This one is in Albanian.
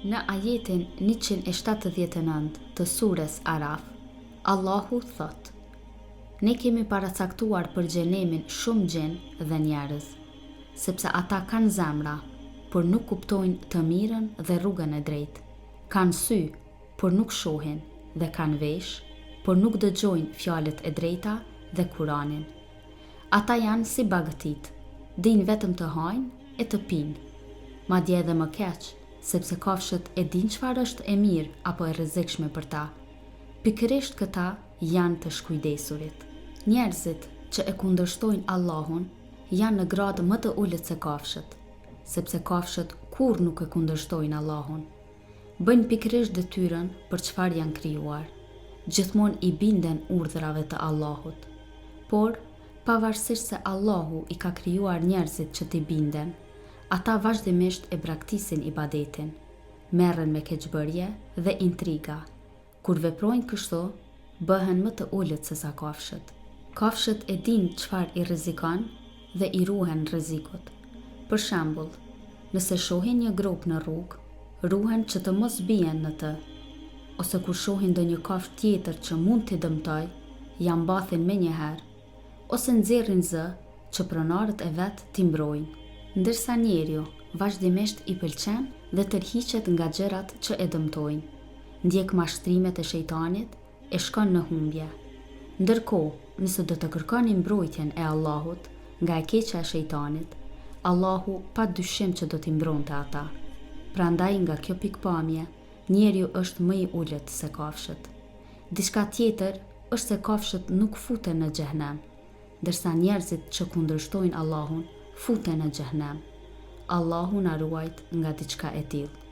Në ajetin 179 të surës Araf, Allahu thot: Ne kemi paracaktuar për xhenemin shumë gjinë dhe njerëz, sepse ata kanë zemra, por nuk kuptojnë të mirën dhe rrugën e drejtë. Kanë sy, por nuk shohin, dhe kanë vesh, por nuk dëgjojnë fjalët e drejta dhe Kuranin. Ata janë si bagëtit, dinë vetëm të hajnë e të pinë, madje edhe më keq, sepse kafshët e dinë çfarë është e mirë apo e rrezikshme për ta. Pikërisht këta janë të shkujdesurit. Njerëzit që e kundërshtojnë Allahun janë në gradë më të ulët se kafshët, sepse kafshët kur nuk e kundërshtojnë Allahun. Bëjnë pikërisht detyrën për çfarë janë krijuar. Gjithmonë i binden urdhrave të Allahut. Por, pavarësisht se Allahu i ka krijuar njerëzit që t'i binden, ata vazhdimisht e braktisin ibadetin, merren me keqbërje dhe intriga. Kur veprojnë kështu, bëhen më të ulët se sa kafshët. Kafshët e dinë çfarë i rrezikon dhe i ruhen rrezikut. Për shembull, nëse shohin një grop në rrugë, ruhen që të mos bien në të, ose kur shohin ndonjë kafshë tjetër që mund t'i dëmtojë, ja mbathin menjëherë, ose nxjerrin zë që pronarët e vet t'i mbrojnë. Ndërsa njeriu vazhdimisht i pëlqen dhe tërhiqet nga gjërat që e dëmtojnë, ndjek mashtrimet e shejtanit, e shkon në humbje. Ndërkohë, nëse do të kërkoni mbrojtjen e Allahut nga e keqja e shejtanit, Allahu pa dyshim që do t'i mbronte ata. Prandaj nga kjo pikpamje, njeriu është më i ulët se kafshët. Diçka tjetër është se kafshët nuk futen në xhehenem, ndërsa njerëzit që kundërshtojnë Allahun futen në xhehenem. Allahu na ruajt nga diçka e tillë.